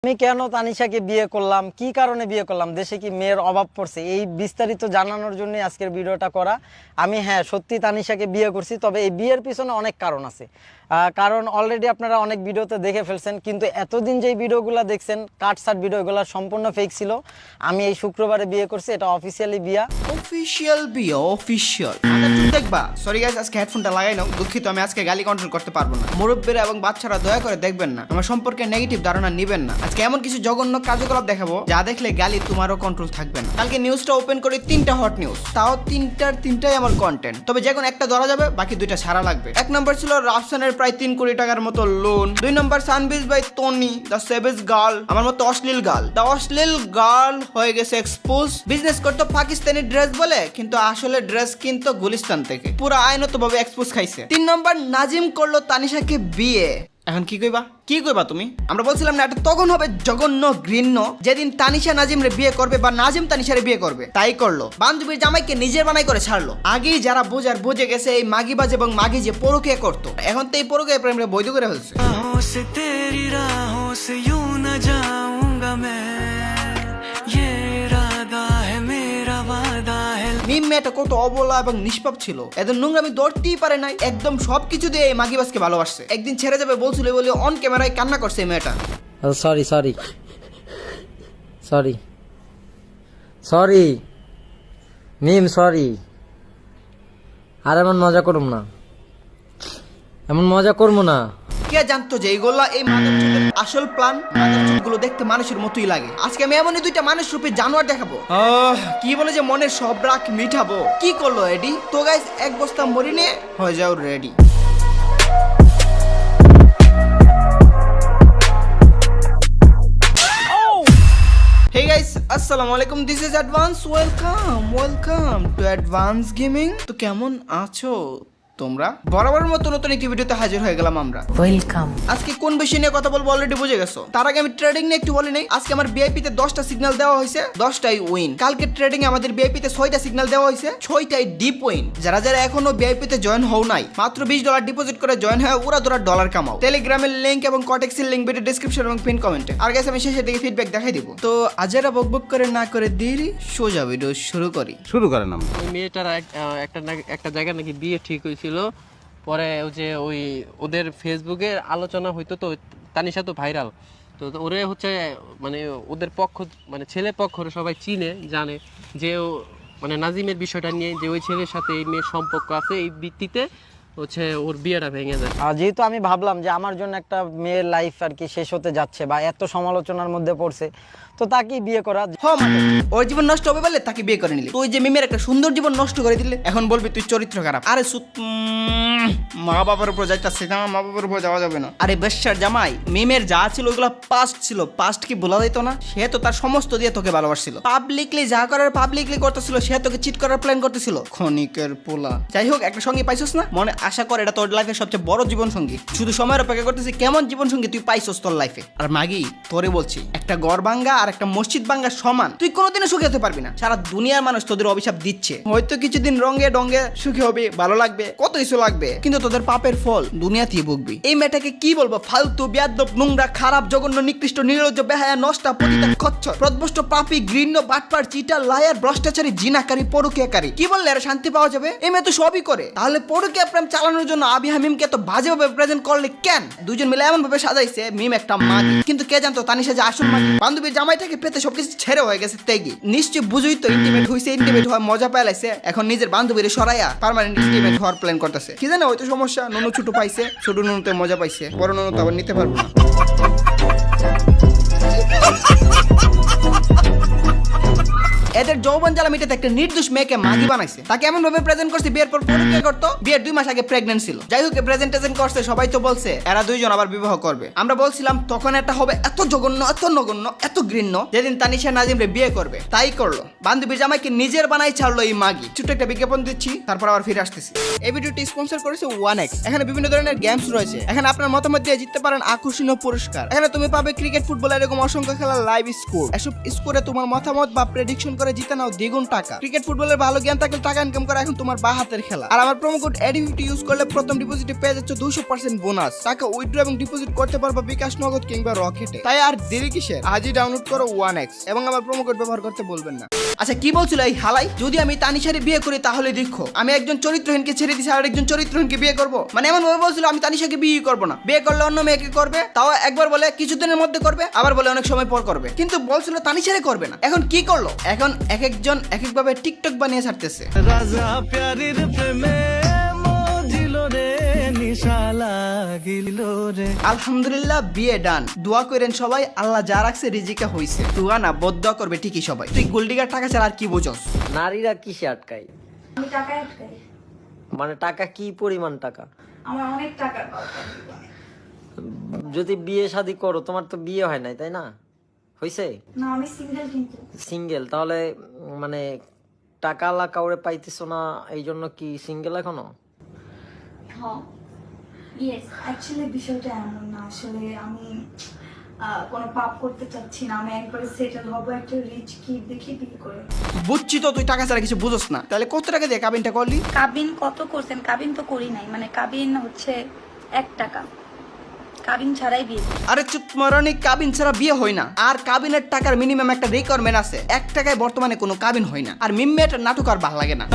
আমি কেন তানিশাকে বিয়ে করলাম, কি কারণে বিয়ে করলাম, দেশে কি মেয়ের অভাব পড়ছে, এই বিস্তারিত জানানোর জন্য আজকের ভিডিওটা করা। আমি সত্যি তানিশাকে বিয়ে করছি, তবে এই বিয়ের পিছনে অনেক কারণ আছে। কারণ অলরেডি আপনারা অনেক ভিডিওতে দেখে ফেলছেন, কিন্তু এতদিন যেই ভিডিওগুলো দেখছেন কাটসাট ভিডিওগুলো সম্পূর্ণ ফেক ছিল। আমি এই শুক্রবারে বিয়ে করছি, এটা অফিসিয়ালি বিয়ে। অফিশিয়াল বিয়ে, অফিশিয়াল দেখবা। সরি গাইস, আজকে হেডফোনটা লাগাই নাও, দুঃখিত আমি আজকে গালি কন্ট্রোল করতে পারবো না। মুরব্বীরা এবং বাচ্চারা দয়া করে দেখবেন না, আমার সম্পর্কে নেগেটিভ ধারণা নেবেন না। আজকে এমন কিছু জঘন্য কার্যকলাপ দেখাবো যা দেখলে গালি তোমারও কন্ট্রোল থাকবে না। কালকে নিউজটা ওপেন করি, 3টা হট নিউজ, তাও তিনটাই আমার কন্টেন্ট, তবে যে কোনো একটা ধরা যাবে, বাকি 2টা ছাড়া লাগবে। 1 নম্বর ছিল রাফসানের প্রায় 3 কোটি টাকার মতো লোন। 2 নম্বর সানবিজ by Tony the savage girl, আমার মতো অশ্লীল গার্ল, দ্য অশ্লীল গার্ল হয়ে গেছে এক্সপোজ। বিজনেস করতো পাকিস্তানি ড্রেস বলে, কিন্তু আসলে ড্রেস কিনতো গুলিস্তান থেকে, পুরো আইনত ভাবে এক্সপোজ খাইছে। 3 নম্বর নাজিম করলো তানিশাকে বিয়ে। এখন কি কইবা তুমি? আমরা বলছিলাম না এটা তখন হবে জঘন্য ঘৃণ্য যেদিন তানিশা নাজিম রে বিয়ে করবে বা নাজিম তানিশারে বিয়ে করবে। তাই করলো, বান্ধবীর জামাইকে নিজের বানাই করে ছাড়লো। আগেই যারা বুঝে গেছে এই মাগিবাজ এবং মাগি যে পরকীয়া করতো, এখন তো এই পরকীয়া প্রেম রে বৈধ করে ফেলছে। মিম মেয়েটা কত অবলা এবং নিষ্পাপ ছিল, এদের নোংরামি ধরতেই পারে নাই, একদম সবকিছু দিয়ে এই মাগিবাজকে ভালোবাসছে। একদিন ছেড়ে যাবে বলছিল বলে অন ক্যামেরায় কান্না করছে এই মেয়েটা। সরি মিম, সরি। আর এমন মজা করবো না। কে জানতো যে এইগুলা এই মাদারচোদের আসল প্ল্যান? মাদারচোদগুলো দেখতে মানুষের মতোই লাগে। আজকে আমি এমনই 2টা মানুষ রূপে জানোয়ার দেখাবো। কি বলে যে মনের সব রাগ মিঠাবো। কি করলো এডি? তো গাইস, 1 বস্তা মরি নিয়ে হয়ে যাও রেডি। Hey guys, আসসালামু আলাইকুম, this is advance. Welcome to advance gaming. তো কেমন আছো তোমরা? বরাবর মতো নতুন একটি ভিডিওতে হাজির হয়ে গেলাম আমরা। ওয়েলকাম। আজকে কোন বিষয় নিয়ে কথা বলবো অলরেডি বুঝে গেছো। তার আগে আমি ট্রেডিং নিয়ে একটু বলি নাই। আজকে আমার ভিআইপি তে 10টা সিগন্যাল দেওয়া হয়েছে, 10টাই উইন। কালকে ট্রেডিং এ আমাদের ভিআইপি তে 6টা সিগন্যাল দেওয়া হয়েছে, 6টাই ডিপ উইন। যারা এখনো ভিআইপি তে জয়েন হও নাই, মাত্র $20 ডিপোজিট করে জয়েন হয়ে ওরা ডলার কামাও। টেলিগ্রামের লিংক এবং কটেক্সের লিংক ভিডিও ডেসক্রিপশন এবং পিন কমেন্টে। আর গাইস, আমি শেষের দিকে ফিডব্যাক দেখাই দিব। তো আজেরা বকবক করে না করে দেরি, সোজা ভিডিও শুরু করেন আমরা। ওই মেয়েটার একটা জায়গায় নাকি বিয়ে ঠিক হয়েছিল, পরে ওই ওদের ফেসবুকে আলোচনা হইতো, তো তানিশা তো ভাইরাল, তো ওরে মানে ওদের পক্ষ, মানে ছেলে পক্ষ সবাই জানে যে মানে নাজিমের বিষয়টা নিয়ে, যে ওই ছেলের সাথে এই মেয়ের সম্পর্ক আছে, এই ভিত্তিতে ওর বিয়েটা ভেঙে যায়। যেহেতু আমি ভাবলাম যে আমার জন্য একটা মেয়ের লাইফ আর কি শেষ হতে যাচ্ছে বা এত সমালোচনার মধ্যে পড়ছে, তো তাকে বিয়ে করা। ওর জীবন নষ্ট হবে বলে তাকে বিয়ে করে নিলি। তুই যে মিমের একটা সুন্দর জীবন নষ্ট করে দিলে, এখন বলবি তুই চরিত্র খারাপ। আরে মা বাবার উপর যাইতাছে না, মা বাবার উপর যাওয়া যাবে না। আরে বেশ্যার জামাই, মিমের যা ছিল ওগুলো পাস্ট ছিল, পাস্ট কি ভোলা যাইতো না? সে তো তার সমস্ত দিয়ে তোকে ভালোবাসছিল, পাবলিকলি যা করার পাবলিকলি করতেছিল, সে তোকে চিট করার প্ল্যান করতেছিল। ক্ষণিকের পোলা। যাই হোক, একটা সঙ্গী পাইছস না, মনে আশা কর এটা তোর লাইফের সবচেয়ে বড় জীবন সঙ্গী। শুধু সময়ের অপেক্ষা করতেছি কেমন জীবন সঙ্গী তুই পাইছস তোর লাইফে। আর মাগি, তোরে বলছি, একটা গড় ভাঙ্গা আর একটা মসজিদ ভাঙ্গা সমান। তুই কোনোদিনও সুখী হতে পারবি না। সারা দুনিয়ার মানুষ তোদের অভিশাপ দিচ্ছে, হয়তো কিছুদিন রঙে ডঙ্গে সুখী হবে, ভালো লাগবে, কত কিছু লাগবে, কিন্তু তোদের পাপের ফল দুনিয়াতেই ভুগবি। এই মেয়েটাকে কি বলবো? ফালতু, বেয়াদব, নোংরা, খারাপ, জঘন্য, নিকৃষ্ট, নির্লজ্জ, বেহায়া, নষ্টা, পতিতা, খচ্চর, প্রদবষ্ট, পাপী, ঘৃণ্য, বাটপার, চিটার, লায়ার, ভ্রষ্টাচারী, জিনাকারী, পরকীয়াকারী। কি বললে আর শান্তি পাওয়া যাবে? এই মেয়ে তো সবই করে। তাহলে পরকীয়া প্রেম চালানোর জন্য আবি হামিমকে এত বাজেভাবে প্রেজেন্ট করলে কেন? দুজন মিলে এমন ভাবে সাজাইছে মিম একটা মাগি, কিন্তু কে জানতো তানিশা যে আসল মাগি। বান্ধবীর জামাইটাকে পেতে সবকিছু ছেড়ে হয়ে গেছে তেগি। নিশ্চয় বুঝুই তো, ইন্টিমেট হইছে, ইন্টিমেট হওয়ার মজা পাইলাইছে, এখন নিজের বান্ধবীর সরাইয়া পার্মানেন্ট ইন্টিমেট হওয়ার প্ল্যান করতেছে। কি জানে হয়তো সমস্যা, নুনু ছোট পাইছে, ছোট নুনুতে মজা পাইছে, বড় নুনু তো আবার নিতে পারবো না। এদের যৌবন জ্বালা মিটাতে একটা নির্দোষ মেয়েকে মাগি বানাইছে, তাকে এমন ভাবে প্রেজেন্ট করছে বিয়ের পর পরকীয়া করতো, বিয়ের 2 মাস আগে প্রেগন্যান্ট ছিল। যাই হোক, প্রেজেন্টেশন করছে, সবাই তো বলছে এরা 2জন আবার বিবাহ করবে। আমরা বলছিলাম তখন এটা হবে এত জঘন্য, এত নগণ্য, এত ঘৃণ্য যেদিন তানিশা নাজিমরে বিয়ে করবে। তাই করলো, বান্ধবীর জামাইকে নিজের বানাই ছাড়লো এই মাগি। ছোট্ট একটা বিজ্ঞাপন দিচ্ছি, তারপর আবার ফিরে আসতেছি। এই ভিডিওটি স্পন্সর করেছে 1x। এখানে বিভিন্ন ধরনের গেমস রয়েছে, এখানে আপনার মতামত দিয়ে জিততে পারেন আকর্ষণীয় পুরস্কার। এখানে তুমি পাবে ক্রিকেট, ফুটবল, এরকম অসংখ্য খেলার লাইভ স্কোর। এসব স্কোরে তোমার মতামত বা প্রেডিকশন করে করে জিতে নাও দ্বিগুণ টাকা। ক্রিকেট ফুটবলের ভালো জ্ঞান থাকলে টাকা ইনকাম করা এখন তোমার বাঁ হাতের খেলা। আর আমার প্রোমো কোড এডি50 ইউজ করলে প্রথম ডিপোজিটে পেয়ে যাচ্ছ 200% বোনাস। টাকা উইথড্র এবং ডিপোজিট করতে পারবা বিকাশ, নগদ কিংবা রকেটে। তাই আর দেরি কিসের, আজই ডাউনলোড করো 1x এবং আমার প্রোমো কোড ব্যবহার করতে বলবেন না। আচ্ছা কি বলছিল এই হালাই, যদি আমি তানিশারে বিয়ে করি তাহলে দেখো আমি একজন চরিত্রহীনকে ছেড়ে দিছি আর একজন চরিত্রহীনকে বিয়ে করব। মানে এমন ভাবে বলছিল আমি তানিশাকে বিয়ে করব না, বিয়ে করলে অন্য মেয়েকে করবে, তাও একবার বলে কিছুদিনের মধ্যে করবে, আবার বলে অনেক সময় পর করবে, কিন্তু বলছিল তানিশারে করবে না। এখন কি করলো, এখন এক একজন এক এক ভাবে টিকটক বানিয়ে ছাড়তেছে। রাজা প্যারির প্রেমে মজিল রে নিশা লাগিল রে। আলহামদুলিল্লাহ বিয়ে ডান। দোয়া করেন সবাই, আল্লাহ যা রাখছে রিজিকে হইছে। দোয়া না বদদোয়া করবে ঠিকই সবাই। তুই গোল্ডিগার টাকা ছাড়া আর কি বুঝোস? নারীরা কিসে আটকায়? আমি টাকায় আটকাই। মানে টাকা কি পরিমাণ টাকা? আমার অনেক টাকার দরকার। যদি বিয়ে শাদী করো, তোমার তো বিয়ে হয় নাই তাই না? হইছে? না আমি সিঙ্গেল, কিন্তু সিঙ্গেল, তাহলে মানে টাকা আলা কাউরে পাইতেছো না, এই জন্য কি সিঙ্গেল এখনো? হ্যাঁ ইয়েস, অ্যাকচুয়ালি বিষয়টা এমন না। আসলে আমি কোনো পাপ করতে চাচ্ছি না। আমি একবারে সেটেল হব, একটা রিচ কিড দেখি বিয়ে করে। বুঝছি তো তুই টাকা ছাড়া কিছু বুঝোস না, তাহলে কত টাকা দিয়ে কাবিনটা করলি? কাবিন কত করছেন? কাবিন তো করি নাই, মানে কাবিন হচ্ছে 1 টাকা। কাবিন ছাড়াই বিয়ে। আরে চুপ মরণি, কাবিন ছাড়া বিয়ে হয় না। আর কাবিনের টাকার মিনিমাম একটা রিকোয়ারমেন্ট আছে। 1 টাকায় বর্তমানে কোনো কাবিন হয় না। আর মিম্মেটার নাটক আর ভালো লাগে না।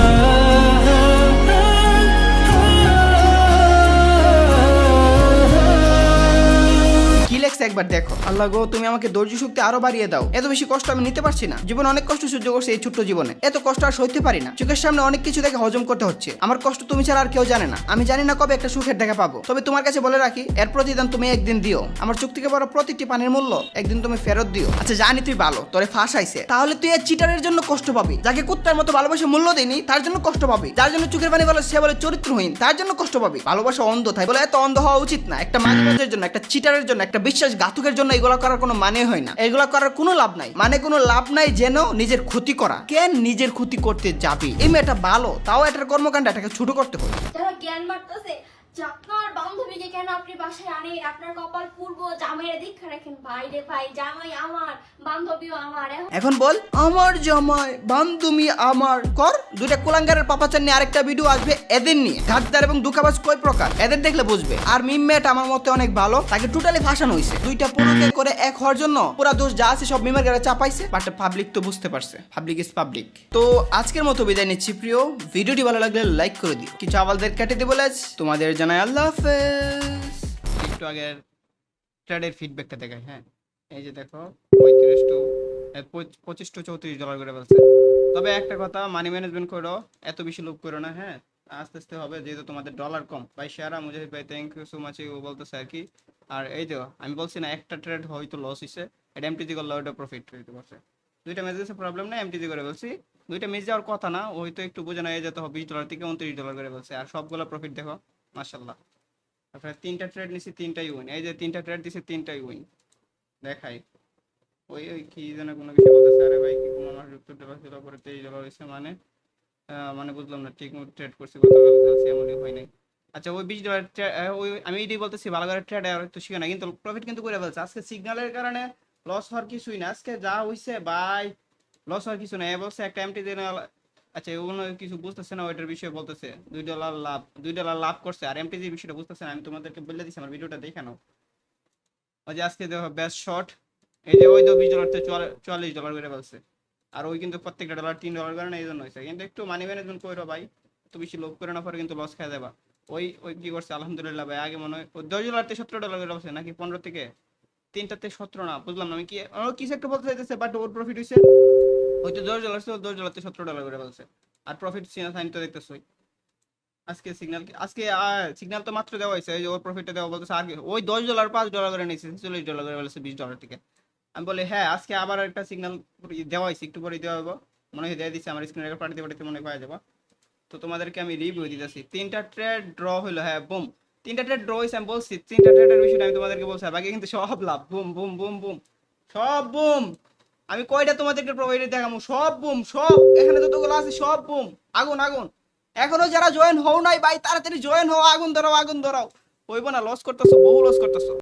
কি লেখছে একবার দেখো। আল্লাহ গো, তুমি আমাকে ধৈর্য শক্তি আরো বাড়িয়ে দাও। এত বেশি কষ্ট আমি নিতে পারছি না। জীবনে অনেক কষ্ট সহ্য করছি এই ছোট্ট জীবনে, এত কষ্ট আর সইতে পারি না। চোখের সামনে অনেক কিছু দেখে হজম করতে হচ্ছে। আমার কষ্ট তুমি ছাড়া আর কেউ জানে না। আমি জানি না কবে একটা সুখের দেখা পাবো, তবে তোমার কাছে বলে রাখি, এর প্রতিদান তুমি একদিন দিও। আমার চোখ থেকে বড় প্রতিটি পানির মূল্য একদিন তুমি ফেরত দিও। আচ্ছা জানি তুই ভালো, তোরে ফাঁস আইছে, তাহলে তুই এই চিটারের জন্য কষ্ট পাবি। যাকে কুত্তার মতো ভালোবাসা মূল্য দেয়নি তার জন্য কষ্ট পাবি। যার জন্য চোখের পানি বলে সে বলে চরিত্রহীন, তার জন্য কষ্ট পাবি। ভালোবাসা অন্ধ, তাই বলে এত অন্ধ হওয়া উচিত না। একটা মাঝবাজের জন্য, একটা চিটারের জন্য, একটা বিশ্বাসঘাতকের জন্য এগুলো করার কোনো মানে হয় না। এগুলো করার কোনো লাভ নাই, মানে কোনো লাভ নাই যেন নিজের ক্ষতি করা। কেন নিজের ক্ষতি করতে যাবি? এই মেয়েটা ভালো, তাও এটার কর্মকাণ্ড এটাকে ছোট করতে হয়। যারা জ্ঞান বাড়তেছে যে আপনার বান্ধবীকে কেন আপনি বাসায় আনেন, আপনার কপাল পূর্ব জামাইয়ের দীক্ষা রাখেন। ভাই রে ভাই, জামাই আমার, বান্ধবীও আমার। এখন বল আমার জামাই বান্ধবী আমার কর। দুইটা কুলাঙ্গারের পাপাচার নিয়ে আরেকটা ভিডিও আসবে এদের নিয়ে। ঘাটদার এবং দুঃখাবাজ কয় প্রকার, এদের দেখলে বুঝবে। আর মিমমেট আমার মতে অনেক ভালো, তাকে টোটালি ফাঁসানো হয়েছে। দুইটা পুরুষকে করে এক হওয়ার জন্য পুরা দোষ যা আছে সব মিমের গায়ে চাপাইছে। বাট পাবলিক তো বুঝতে পারছে, পাবলিক ইজ পাবলিক। তো আজকের মতো বিদায় নিচ্ছি প্রিয়। ভিডিওটি ভালো লাগলে লাইক করে দিও। কিছু আওয়াজদের কেটে দিয়ে বলে তোমাদের জানাই আল্লাহ হাফেজ। একটু আগের ট্রেডের ফিডব্যাকটা দেখাই। হ্যাঁ এই যে দেখো, 25 to 34 ডলার করে বলছে। তবে একটা কথা, মানি ম্যানেজমেন্ট করো, এত বেশি লোভ করো না। হ্যাঁ আস্তে আস্তে হবে, যেহেতু তোমাদের ডলার কম। ভাই শেয়ারা মুজাহিদ ভাই, থ্যাংক ইউ সো মাচ। ও বলতেছে আর কি। আর এই যে আমি বলছি না, একটা ট্রেড হয়তো লস হয়েছে, এটা এমটিজি করলে ওইটা প্রফিট হইতে পারছে। দুইটা ম্যাচ গেছে, প্রবলেম নেই, এমটিজি করে বলছি। দুইটা ম্যাচ যাওয়ার কথা না, হয়তো একটু বোঝা না যেতে হবে। 20 ডলার থেকে 29 ডলার করে বলছে। আর সবগুলো প্রফিট দেখো মাশাআল্লাহ। তারপরে 3টা ট্রেড নিছি, 3টাই উইন। এই যে 3টা ট্রেড দিছে, 3টাই উইন। দেখাই ওই কি যেন কোনো কিছু বলতেছে। আরে ভাই কি কোনো আমার $70 ছিল, পরে $23 হয়েছে। মানে বুঝলাম না, ঠিক মতো ট্রেড করছি, গতকাল এমনই হয় নাই। আচ্ছা ওই $20 ওই আমি এটাই বলতেছি, ভালো করে ট্রেড তো শিখে না, কিন্তু প্রফিট কিন্তু করে ফেলছে। আজকে সিগন্যালের কারণে লস হওয়ার কিছুই না। আজকে যা হয়েছে ভাই, লস হওয়ার কিছু না। এ বলছে একটা এমটি দিন। আচ্ছা ওগুলো কিছু বুঝতেছে না, ওইটার বিষয়ে বলতেছে $2 লাভ, $2 লাভ করছে। আর এমটিজির বিষয়টা বুঝতেছে না। আমি তোমাদেরকে বলে দিচ্ছি, আমার ভিডিওটা দেখে নাও। ওই যে আজকে দেখো বেস্ট শট, এই যে ওই তো $20 থেকে $44 করে বলছে। আর ওই কিন্তু প্রত্যেকটা ডলার $3 করে না, এই জন্য হয়েছে। কিন্তু একটু মানি ম্যানেজমেন্ট করো ভাই, তো বেশি লোভ করে না, পরে কিন্তু লস খেয়ে যাবা। ওই কি করছে আলহামদুলিল্লাহ ভাই। আগে মনে হয় $10 থেকে $17 করে বলছে, নাকি 15 থেকে 3টাতে 17 না, বুঝলাম না আমি কি কিছু একটা বলতে চাইতেছে। বাট ওর প্রফিট হয়েছে হয়তো $10 ছিল, $10 থেকে $17 করে বলছে। আর প্রফিট সাইন তো দেখতেছই। আজকে সিগন্যাল তো মাত্র দেওয়া হয়েছে, ওই যে ওর প্রফিটটা দেওয়া বলতেছে। আর ওই $10 $5 করে নিয়েছে, $40 করে বলেছে $20 থেকে। আমি বলি হ্যাঁ আজকে আবার একটা সিগন্যাল দেওয়া হয়েছে, একটু পরে দেওয়া হবো মনে হয়, দিয়ে দিচ্ছে। আমার স্ক্রিনে রেকর্ড পাঠিয়ে মনে হয় যাবো। তো তোমাদেরকে আমি রিভিউ দিতেছি। 3টা ট্রেড ড্র হইলো। হ্যাঁ বুম, 3টা ট্রেড ড্র হয়েছে। আমি বলছি 3টা ট্রেডের বিষয়টা আমি তোমাদেরকে বলছি। বাকি কিন্তু সব লাভ, বুম বুম বুম বুম, সব বুম। আমি কয়টা তোমাদেরকে প্রোভাইডার দেখাবো, সব বুম, সব এখানে যতগুলো আছে সব বুম। আগুন আগুন। এখনো যারা জয়েন হও নাই ভাই, তাড়াতাড়ি জয়েন হও। আগুন ধরাও, আগুন ধরাও। হইব না, লস করতেছো, বহু লস করতেছো।